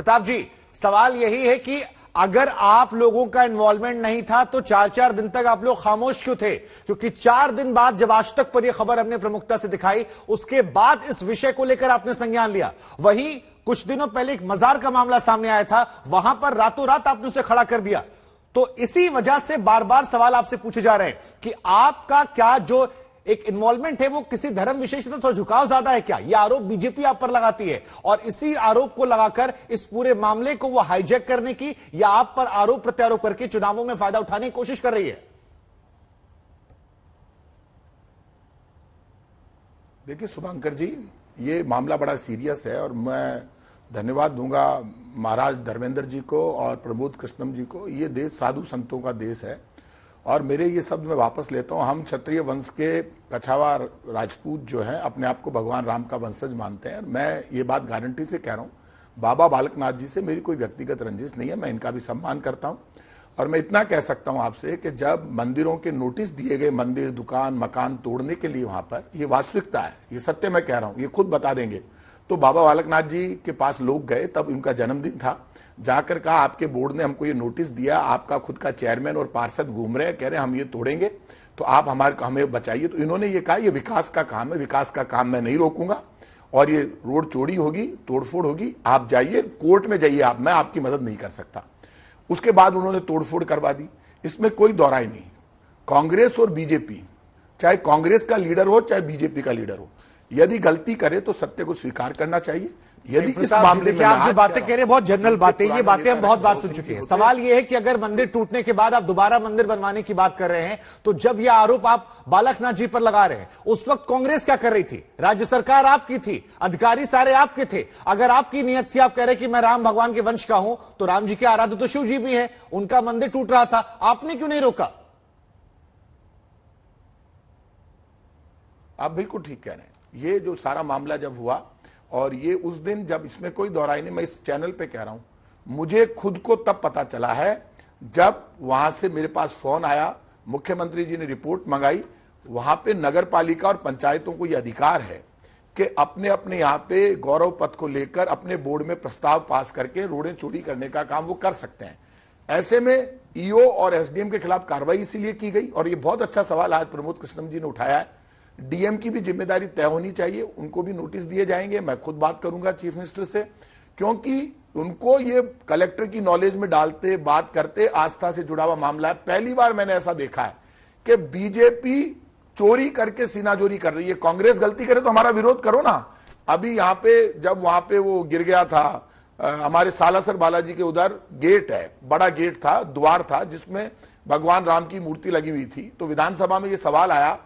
प्रताप जी, सवाल यही है कि अगर आप लोगों का इन्वॉल्वमेंट नहीं था तो 4-4 दिन तक आप लोग खामोश क्यों थे? क्योंकि 4 दिन बाद जब आज तक पर यह खबर हमने प्रमुखता से दिखाई, उसके बाद इस विषय को लेकर आपने संज्ञान लिया। वहीं कुछ दिनों पहले एक मजार का मामला सामने आया था, वहां पर रातों रात आपने उसे खड़ा कर दिया। तो इसी वजह से बार बार सवाल आपसे पूछे जा रहे हैं कि आपका क्या जो एक इन्वॉल्वमेंट है वो किसी धर्म विशेष से थोड़ा झुकाव ज्यादा है क्या? यह आरोप बीजेपी आप पर लगाती है और इसी आरोप को लगाकर इस पूरे मामले को वो हाईजैक करने की या आप पर आरोप प्रत्यारोप करके चुनावों में फायदा उठाने की कोशिश कर रही है। देखिए शुभंकर जी, ये मामला बड़ा सीरियस है और मैं धन्यवाद दूंगा महाराज धर्मेंद्र जी को और प्रमोद कृष्णम जी को। ये देश साधु संतों का देश है और मेरे ये शब्द मैं वापस लेता हूं। हम क्षत्रिय वंश के कछावा राजपूत जो हैं अपने आप को भगवान राम का वंशज मानते हैं। मैं ये बात गारंटी से कह रहा हूं, बाबा बालकनाथ जी से मेरी कोई व्यक्तिगत रंजिश नहीं है, मैं इनका भी सम्मान करता हूं। और मैं इतना कह सकता हूं आपसे कि जब मंदिरों के नोटिस दिए गए, मंदिर दुकान मकान तोड़ने के लिए वहां पर, ये वास्तविकता है, ये सत्य मैं कह रहा हूं, ये खुद बता देंगे। तो बाबा बालकनाथ जी के पास लोग गए, तब उनका जन्मदिन था, जाकर कहा आपके बोर्ड ने हमको ये नोटिस दिया, आपका खुद का चेयरमैन और पार्षद घूम रहे हैं, कह रहे हैं हम ये तोड़ेंगे तो आप हमें बचाइए। तो इन्होंने ये कहा ये विकास का काम है, विकास का काम मैं नहीं रोकूंगा और ये रोड चोरी होगी, तोड़फोड़ होगी, आप जाइए कोर्ट में जाइए, आप, मैं आपकी मदद नहीं कर सकता। उसके बाद उन्होंने तोड़फोड़ करवा दी। इसमें कोई दौराई नहीं, कांग्रेस और बीजेपी, चाहे कांग्रेस का लीडर हो चाहे बीजेपी का लीडर हो, यदि गलती करे तो सत्य को स्वीकार करना चाहिए। यदि इस मामले में आप जो बातें कह रहे हैं बहुत जनरल बातें, ये बातें हम बहुत बार सुन चुके हैं। सवाल ये है कि अगर मंदिर टूटने के बाद आप दोबारा मंदिर बनवाने की बात कर रहे हैं, तो जब यह आरोप आप बालकनाथ जी पर लगा रहे हैं, उस वक्त कांग्रेस क्या कर रही थी? राज्य सरकार आपकी थी, अधिकारी सारे आपके थे। अगर आपकी नियत थी, आप कह रहे कि मैं राम भगवान के वंश का हूं, तो राम जी के आराध्य तो शिव जी भी है, उनका मंदिर टूट रहा था, आपने क्यों नहीं रोका? आप बिल्कुल ठीक कह रहे हैं। ये जो सारा मामला जब हुआ और ये उस दिन, जब इसमें कोई दोहराई नहीं, मैं इस चैनल पे कह रहा हूं, मुझे खुद को तब पता चला है जब वहां से मेरे पास फोन आया, मुख्यमंत्री जी ने रिपोर्ट मंगाई। वहां पे नगर पालिका और पंचायतों को यह अधिकार है कि अपने अपने यहाँ पे गौरव पथ को लेकर अपने बोर्ड में प्रस्ताव पास करके रोडें चोरी करने का काम वो कर सकते हैं। ऐसे में ईओ और एसडीएम के खिलाफ कार्रवाई इसीलिए की गई। और ये बहुत अच्छा सवाल आज प्रमोद कृष्णम जी ने उठाया है। डीएम की भी जिम्मेदारी तय होनी चाहिए, उनको भी नोटिस दिए जाएंगे। मैं खुद बात करूंगा चीफ मिनिस्टर से, क्योंकि उनको ये कलेक्टर की नॉलेज में डालते, बात करते, आस्था से जुड़ा हुआ मामला है। पहली बार मैंने ऐसा देखा है कि बीजेपी चोरी करके सीनाजोरी कर रही है। कांग्रेस गलती करे तो हमारा विरोध करो ना। अभी यहाँ पे जब वहां पे वो गिर गया था, हमारे सालासर बालाजी के उधर गेट है, बड़ा गेट था, द्वार था जिसमें भगवान राम की मूर्ति लगी हुई थी। तो विधानसभा में ये सवाल आया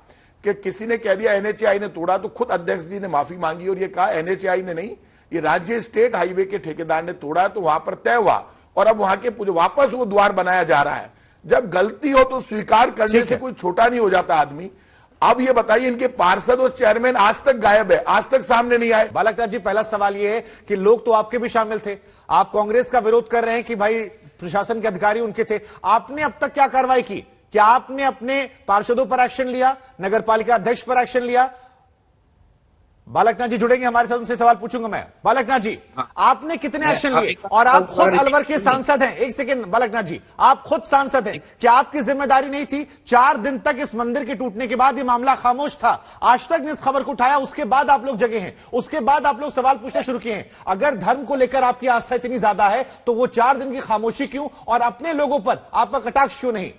कि किसी ने कह दिया एनएचएआई ने तोड़ा, तो खुद अध्यक्ष जी ने माफी मांगी और ये कहा एनएचएआई ने नहीं, ये राज्य स्टेट हाईवे के ठेकेदार ने तोड़ा। तो वहां पर तय हुआ और अब वहां के वापस वो द्वार बनाया जा रहा है। जब गलती हो तो स्वीकार करने से कोई छोटा नहीं हो जाता आदमी। अब ये बताइए, इनके पार्षद और चेयरमैन आज तक गायब है, आज तक सामने नहीं आए। बालकनाथ जी, पहला सवाल ये है कि लोग तो आपके भी शामिल थे, आप कांग्रेस का विरोध कर रहे हैं कि भाई प्रशासन के अधिकारी उनके थे, आपने अब तक क्या कार्रवाई की? क्या आपने अपने पार्षदों पर एक्शन लिया, नगर पालिका अध्यक्ष पर एक्शन लिया? बालकनाथ जी जुड़ेंगे हमारे साथ, उनसे सवाल पूछूंगा मैं। बालकनाथ जी, आपने कितने एक्शन लिए? और आप खुद अलवर के सांसद हैं। एक सेकेंड बालकनाथ जी, आप खुद सांसद हैं, क्या आपकी जिम्मेदारी नहीं थी? 4 दिन तक इस मंदिर के टूटने के बाद ये मामला खामोश था, आज तक ने इस खबर को उठाया, उसके बाद आप लोग जगे हैं, उसके बाद आप लोग सवाल पूछना शुरू किए हैं। अगर धर्म को लेकर आपकी आस्था इतनी ज्यादा है तो वो 4 दिन की खामोशी क्यों, और अपने लोगों पर आपका कटाक्ष क्यों नहीं?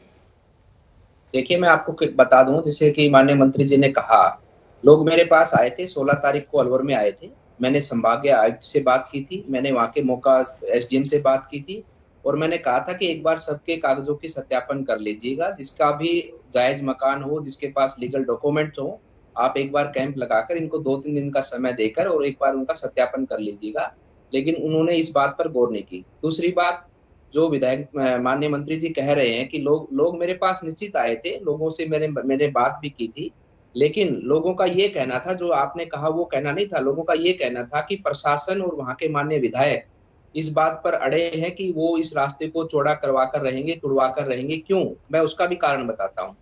देखिए, मैं आपको बता दूं, जैसे कि माननीय मंत्री जी ने कहा, लोग मेरे पास आए थे, 16 तारीख को अलवर में आए थे। मैंने संभागीय आयुक्त से बात की थी, मैंने वहां के मौका एसडीएम से बात की थी और मैंने कहा था कि एक बार सबके कागजों की सत्यापन कर लीजिएगा, जिसका भी जायज मकान हो, जिसके पास लीगल डॉक्यूमेंट हो, आप एक बार कैंप लगाकर इनको 2-3 दिन का समय देकर और एक बार उनका सत्यापन कर लीजिएगा। लेकिन उन्होंने इस बात पर गौर नहीं की। दूसरी बात, जो विधायक माननीय मंत्री जी कह रहे हैं कि लोग मेरे पास निश्चित आए थे, लोगों से मैंने बात भी की थी, लेकिन लोगों का ये कहना था, जो आपने कहा वो कहना नहीं था, लोगों का ये कहना था कि प्रशासन और वहां के माननीय विधायक इस बात पर अड़े हैं कि वो इस रास्ते को चौड़ा करवा कर रहेंगे, तुड़वा कर रहेंगे। क्यों? मैं उसका भी कारण बताता हूँ।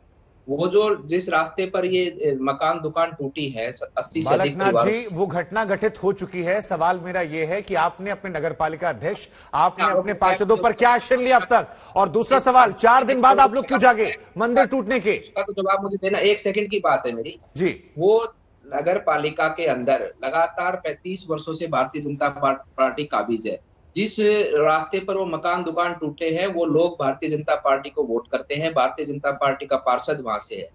वो जो जिस रास्ते पर ये मकान दुकान टूटी है 80 से अधिक बालकनाथ परिवारों जी, वो घटना घटित हो चुकी है। सवाल मेरा ये है कि आपने अपने नगर पालिका अध्यक्ष, आपने अपने पार्षदों पर क्या एक्शन लिया अब तक? और दूसरा सवाल, 4 दिन बाद आप लोग क्यों जागे मंदिर टूटने के? उसका तो जवाब मुझे देना, 1 सेकंड की बात है मेरी जी, वो नगर पालिका के अंदर लगातार 35 वर्षों से भारतीय जनता पार्टी काबिज है। जिस रास्ते पर वो मकान दुकान टूटे हैं वो लोग भारतीय जनता पार्टी को वोट करते हैं, भारतीय जनता पार्टी का पार्षद वहां से है।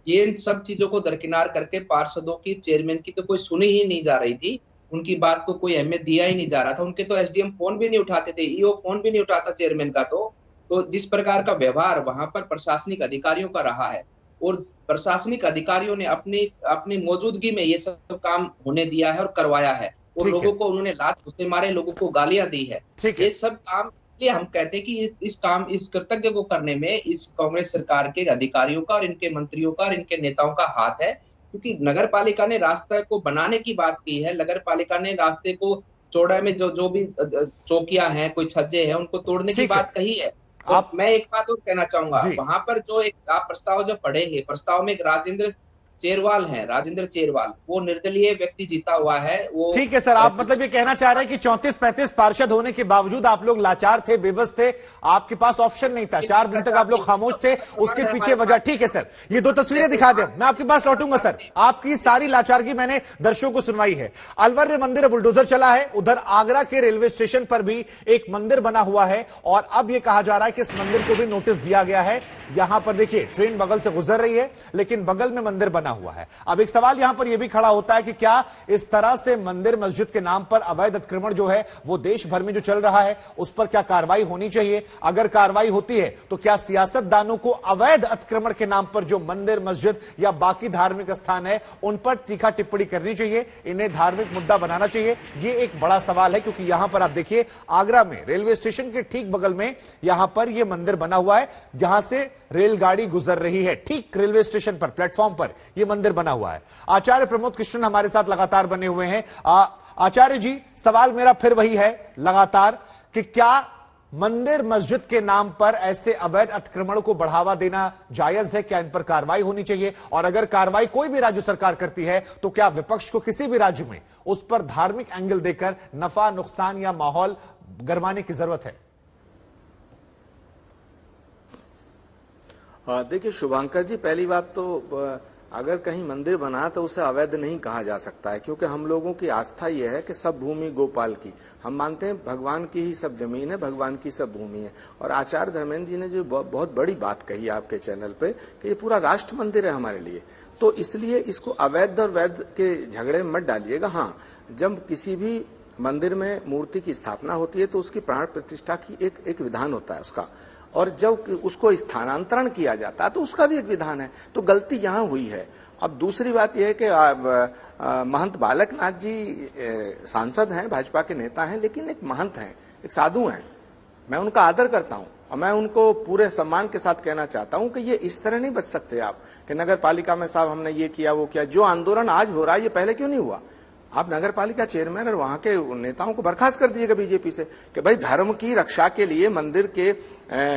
ये इन सब चीजों को दरकिनार करके पार्षदों की, चेयरमैन की तो कोई सुनी ही नहीं जा रही थी, उनकी बात को कोई अहमियत दिया ही नहीं जा रहा था। उनके तो एसडीएम फोन भी नहीं उठाते थे, ईओ फोन भी नहीं उठाता चेयरमैन का। तो जिस प्रकार का व्यवहार वहां पर प्रशासनिक अधिकारियों का रहा है, और प्रशासनिक अधिकारियों ने अपनी मौजूदगी में ये सब काम होने दिया है और करवाया है, और ठीक लोगों है। को उन्होंने लात घुसे मारे, लोगों को गालियां दी है। ठीक है। ये सब काम, ये हम कहते हैं कि इस कर्तव्य को करने में इस कांग्रेस सरकार के अधिकारियों का और इनके मंत्रियों का और इनके नेताओं का हाथ है। क्योंकि नगर पालिका ने रास्ते को बनाने की बात की है, नगर पालिका ने रास्ते को चौड़ा में जो भी चौकियां हैं, कोई छज्जे हैं, उनको तोड़ने की ठीक है। बात कही है। और आप मैं एक बात और कहना चाहूंगा, जी। वहां पर जो एक आप प्रस्ताव जब पढ़ेंगे, प्रस्ताव में एक राजेंद्र चेरवाल, वो निर्दलीय व्यक्ति जीता हुआ है। वो ठीक है सर, आप मतलब ये कहना चाह रहे हैं कि 34-35 पार्षद होने के बावजूद आप लोग लाचार थे, बेबस थे, आपके पास ऑप्शन नहीं था, 4 दिन तक आप लोग खामोश थे, उसके पीछे वजह। ठीक है सर, ये 2 तस्वीरें दिखा दें, मैं आपके पास लौटूंगा सर। आपकी सारी लाचारगी मैंने दर्शकों को सुनवाई है। अलवर में मंदिर बुलडोजर चला है, उधर आगरा के रेलवे स्टेशन पर भी एक मंदिर बना हुआ है, और अब यह कहा जा रहा है कि इस मंदिर को भी नोटिस दिया गया है। यहां पर देखिए, ट्रेन बगल से गुजर रही है, लेकिन बगल में मंदिर बना हुआ है। अब एक सवाल यहां पर यह भी खड़ा होता है कि क्या इस तरह से मंदिर मस्जिद के नाम पर अवैध अतिक्रमण जो है वो देश भर में जो चल रहा है उस पर क्या कार्रवाई होनी चाहिए? अगर कार्रवाई होती है तो क्या सियासतदानों को अवैध अतिक्रमण के नाम पर जो मंदिर मस्जिद या बाकी धार्मिक स्थान है उन पर तीखा टिप्पणी करनी चाहिए, इन्हें धार्मिक मुद्दा बनाना चाहिए? यह एक बड़ा सवाल है, क्योंकि यहां पर आप देखिए, आगरा में रेलवे स्टेशन के ठीक बगल में यहां पर यह मंदिर बना हुआ है, जहां से रेलगाड़ी गुजर रही है। ठीक रेलवे स्टेशन पर, प्लेटफॉर्म पर यह मंदिर बना हुआ है। आचार्य प्रमोद कृष्णन हमारे साथ लगातार बने हुए हैं। आचार्य जी, सवाल मेरा फिर वही है लगातार कि क्या मंदिर मस्जिद के नाम पर ऐसे अवैध अतिक्रमण को बढ़ावा देना जायज है? क्या इन पर कार्रवाई होनी चाहिए? और अगर कार्रवाई कोई भी राज्य सरकार करती है तो क्या विपक्ष को किसी भी राज्य में उस पर धार्मिक एंगल देकर नफा नुकसान या माहौल गरमाने की जरूरत है? देखिए शुभांकर जी, पहली बात तो अगर कहीं मंदिर बना तो उसे अवैध नहीं कहा जा सकता है, क्योंकि हम लोगों की आस्था यह है कि सब भूमि गोपाल की। हम मानते हैं भगवान की ही सब जमीन है, भगवान की सब भूमि है। और आचार्य धर्मेंद्र जी ने जो बहुत बड़ी बात कही आपके चैनल पे कि ये पूरा राष्ट्र मंदिर है हमारे लिए, तो इसलिए इसको अवैध और वैध के झगड़े में मत डालिएगा। हाँ, जब किसी भी मंदिर में मूर्ति की स्थापना होती है तो उसकी प्राण प्रतिष्ठा की एक विधान होता है उसका, और जब उसको स्थानांतरण किया जाता है तो उसका भी एक विधान है। तो गलती यहां हुई है। अब दूसरी बात यह है कि महंत बालकनाथ जी सांसद हैं, भाजपा के नेता हैं, लेकिन एक महंत हैं, एक साधु हैं। मैं उनका आदर करता हूं और मैं उनको पूरे सम्मान के साथ कहना चाहता हूं कि ये इस तरह नहीं बच सकते आप कि नगर पालिका में साहब हमने ये किया वो किया। जो आंदोलन आज हो रहा है ये पहले क्यों नहीं हुआ? आप नगर पालिका चेयरमैन और वहां के नेताओं को बर्खास्त कर दीजिएगा बीजेपी से कि भाई धर्म की रक्षा के लिए, मंदिर के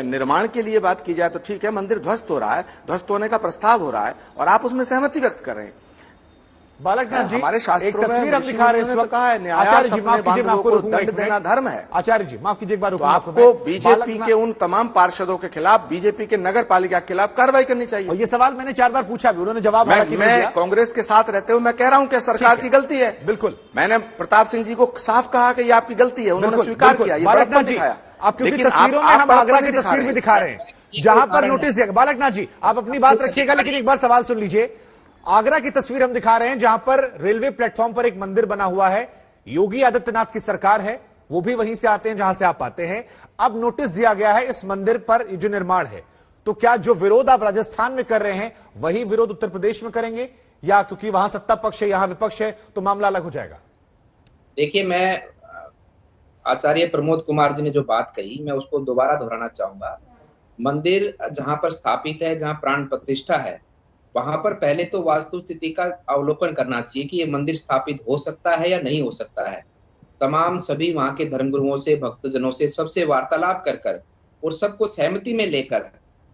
निर्माण के लिए बात की जाए तो ठीक है, मंदिर ध्वस्त हो रहा है, ध्वस्त होने का प्रस्ताव हो रहा है और आप उसमें सहमति व्यक्त कर रहे हैं। बालकनाथ जी, हमारे शास्त्रों में तस्वीर हम दिखा रहे हैं इस वक्त। कहा है आचार्य जी, माफ कीजिए, मैं आपको को रोकूंगा, दंड देना धर्म है। आचार्य जी माफ कीजिए, एक बार तो आपको बीजेपी के उन तमाम पार्षदों के खिलाफ, बीजेपी के नगर पालिका के खिलाफ कार्रवाई करनी चाहिए। और ये सवाल मैंने 4 बार पूछा भी, उन्होंने जवाब मैं कांग्रेस के साथ रहते हुए मैं कह रहा हूं कि सरकार की गलती है। बिल्कुल, मैंने प्रताप सिंह जी को साफ कहा कि ये आपकी गलती है, उन्होंने स्वीकार किया, ये बड़प्पन दिखाया। आप क्योंकि तस्वीरों में हम आगरा की तस्वीर भी दिखा रहे हैं जहां पर नोटिस दिया। बालकनाथ जी, आप अपनी बात रखिएगा, लेकिन एक बार सवाल सुन लीजिए। आगरा की तस्वीर हम दिखा रहे हैं जहां पर रेलवे प्लेटफॉर्म पर एक मंदिर बना हुआ है। योगी आदित्यनाथ की सरकार है, वो भी वहीं से आते हैं जहां से आप आते हैं। अब नोटिस दिया गया है इस मंदिर पर जो निर्माण है, तो क्या जो विरोध आप राजस्थान में कर रहे हैं वही विरोध उत्तर प्रदेश में करेंगे, या क्योंकि वहां सत्ता पक्ष है यहां विपक्ष है तो मामला अलग हो जाएगा? देखिए, मैं आचार्य प्रमोद कुमार जी ने जो बात कही मैं उसको दोबारा दोहराना चाहूंगा। मंदिर जहां पर स्थापित है, जहां प्राण प्रतिष्ठा है, वहां पर पहले तो वास्तु स्थिति का अवलोकन करना चाहिए कि ये मंदिर स्थापित हो सकता है या नहीं हो सकता है। तमाम सभी वहां के धर्मगुरुओं से, भक्तजनों से, सबसे वार्तालाप कर और सबको सहमति में लेकर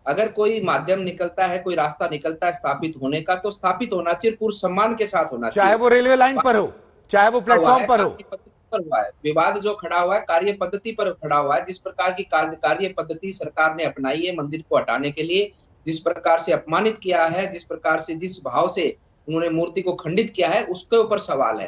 अगर कोई माध्यम निकलता है, कोई रास्ता निकलता है स्थापित होने का, तो स्थापित होना चाहिए, पूर्ण सम्मान के साथ होना चाहिए। चाहे वो रेलवे लाइन पर हो, चाहे वो प्लेटफॉर्म पर हो। पर हुआ है विवाद, जो खड़ा हुआ है कार्य पद्धति पर खड़ा हुआ है। जिस प्रकार की कार्य पद्धति सरकार ने अपनाई है मंदिर को हटाने के लिए, जिस प्रकार से अपमानित किया है, जिस प्रकार से जिस भाव से उन्होंने मूर्ति को खंडित किया है, उसके ऊपर सवाल है।